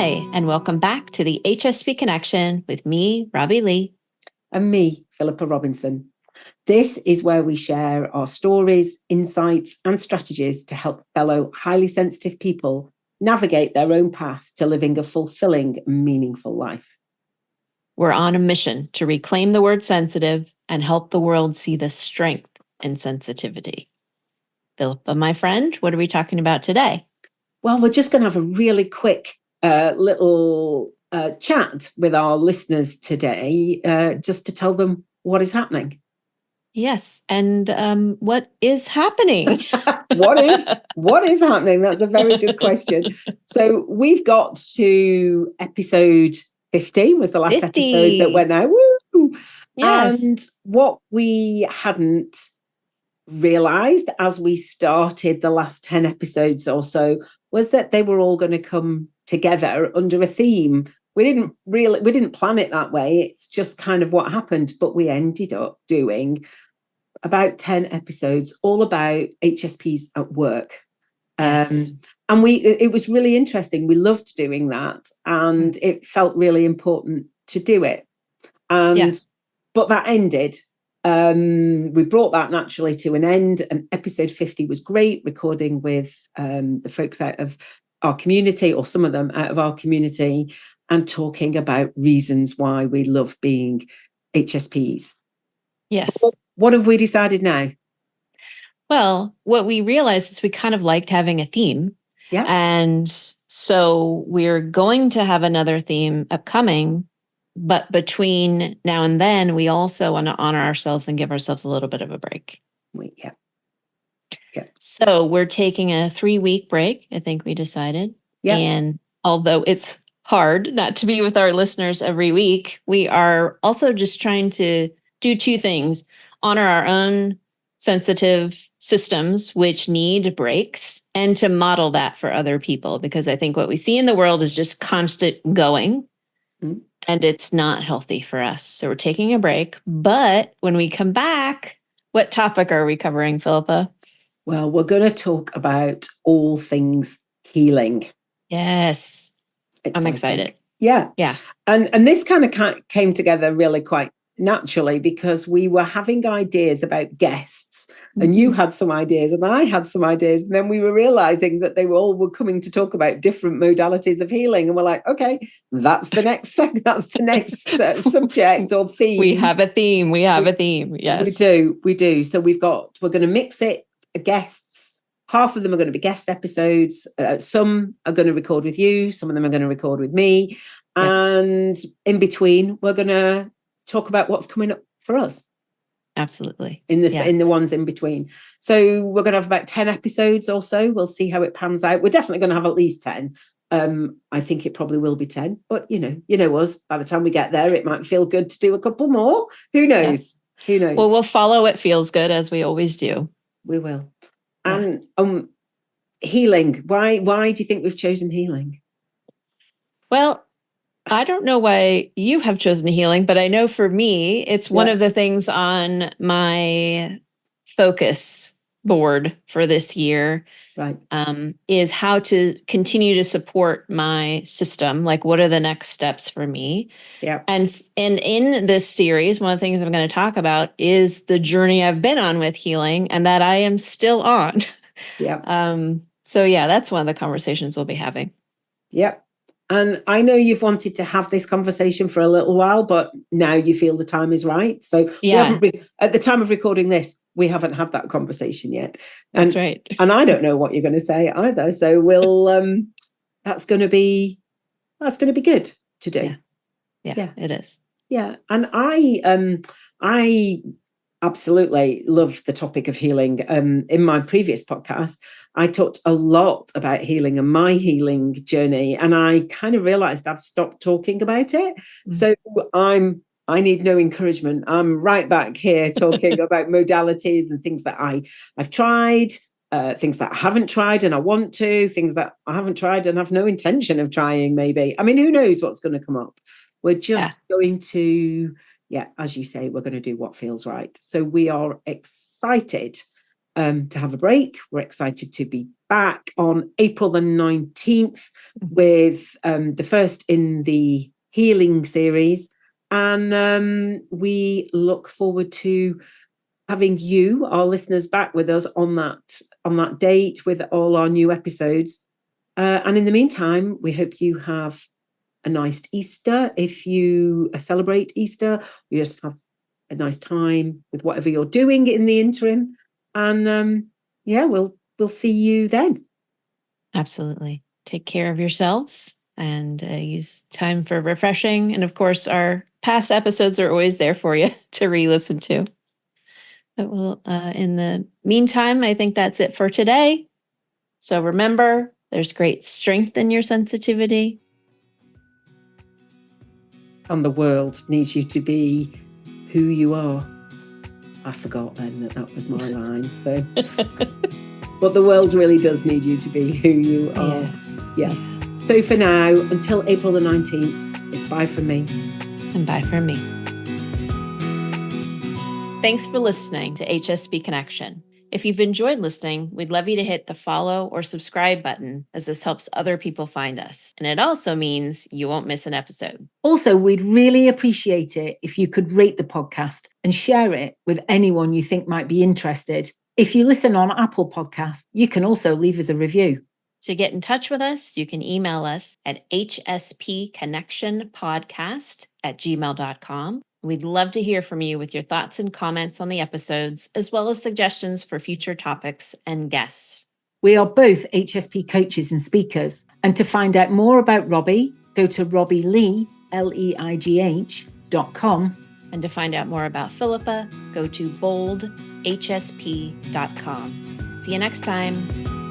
Hi, and welcome back to the HSP Connection with me, Robbie Lee. And me, Philippa Robinson. This is where we share our stories, insights, and strategies to help fellow highly sensitive people navigate their own path to living a fulfilling and meaningful life. We're on a mission to reclaim the word sensitive and help the world see the strength in sensitivity. Philippa, my friend, what are we talking about today? Well, we're just going to have a really quick little chat with our listeners today, just to tell them what is happening. Yes, and what is happening? What is happening? That's a very good question. So we've got to episode 50 was the last 50. episode that went out. Woo! Yes. And what we hadn't realized as we started the last 10 episodes or so was that they were all going to come together under a theme. We didn't plan it that way. It's just kind of what happened, but we ended up doing about 10 episodes all about HSPs at work. Yes. And it was really interesting. We loved doing that, and it felt really important to do it. But that ended. We brought that naturally to an end, and episode 50 was great, recording with the folks out of our community, or some of them out of our community, and talking about reasons why we love being HSPs. Yes. What have we decided now? Well, what we realized is we kind of liked having a theme. Yeah. And so we're going to have another theme upcoming, but between now and then, we also want to honor ourselves and give ourselves a little bit of a break. Yeah. So we're taking a 3-week break, I think we decided. Yeah. And although it's hard not to be with our listeners every week, we are also just trying to do two things: honor our own sensitive systems, which need breaks, and to model that for other people. Because I think what we see in the world is just constant going, and it's not healthy for us. So we're taking a break. But when we come back, what topic are we covering, Philippa? Well, we're going to talk about all things healing. Yes. Exciting. I'm excited. Yeah. And this kind of came together really quite naturally, because we were having ideas about guests, and you had some ideas and I had some ideas, and then we were realizing that they were coming to talk about different modalities of healing, and we're like, okay, that's the next subject or theme. We have a theme. Yes, we do. So we're going to mix it. Guests, half of them are going to be guest episodes. Some are going to record with you, some of them are going to record with me, and in between we're going to talk about what's coming up for us. Absolutely. In the ones in between. So we're going to have about 10 episodes or so. We'll see how it pans out. We're definitely going to have at least 10. I think it probably will be 10, but you know us, by the time we get there, it might feel good to do a couple more. Who knows? Who knows? Well, we'll follow what feels good, as we always do. We will. And healing. Why do you think we've chosen healing? Well, I don't know why you have chosen healing, but I know for me, it's one of the things on my focus board for this year. Right. Is how to continue to support my system. Like, what are the next steps for me? Yeah. And in this series, one of the things I'm going to talk about is the journey I've been on with healing, and that I am still on. Yeah. So yeah, that's one of the conversations we'll be having. Yep. And I know you've wanted to have this conversation for a little while, but now you feel the time is right. So we haven't at the time of recording this, we haven't had that conversation yet. That's right. And I don't know what you're going to say either. So we'll that's going to be good to do. Yeah, it is. Yeah. And I absolutely love the topic of healing. In my previous podcast, I talked a lot about healing and my healing journey, and I kind of realized I've stopped talking about it. So I need no encouragement. I'm right back here talking about modalities and things that I've tried, things that I haven't tried and I want to, things that I haven't tried and have no intention of trying, maybe. I mean, who knows what's going to come up? We're just going to, as you say, we're going to do what feels right. So we are excited to have a break. We're excited to be back on April the 19th with the first in the healing series. And we look forward to having you, our listeners, back with us on that date with all our new episodes. And in the meantime, we hope you have a nice Easter. If you celebrate Easter, you just have a nice time with whatever you're doing in the interim. And we'll see you then. Absolutely. Take care of yourselves and use time for refreshing. And of course, our past episodes are always there for you to re-listen to. But in the meantime, I think that's it for today. So remember, there's great strength in your sensitivity. And the world needs you to be who you are. I forgot then that was my line. So, but the world really does need you to be who you are. Yeah. So for now, until April the 19th, it's bye from me. And bye from me. Thanks for listening to HSP Connection. If you've enjoyed listening, we'd love you to hit the follow or subscribe button, as this helps other people find us. And it also means you won't miss an episode. Also, we'd really appreciate it if you could rate the podcast and share it with anyone you think might be interested. If you listen on Apple Podcasts, you can also leave us a review. To get in touch with us, you can email us at hspconnectionpodcast@gmail.com. We'd love to hear from you with your thoughts and comments on the episodes, as well as suggestions for future topics and guests. We are both HSP coaches and speakers. And to find out more about Robbie, go to RobbieLeigh, LEIGH.com. And to find out more about Philippa, go to boldhsp.com. See you next time.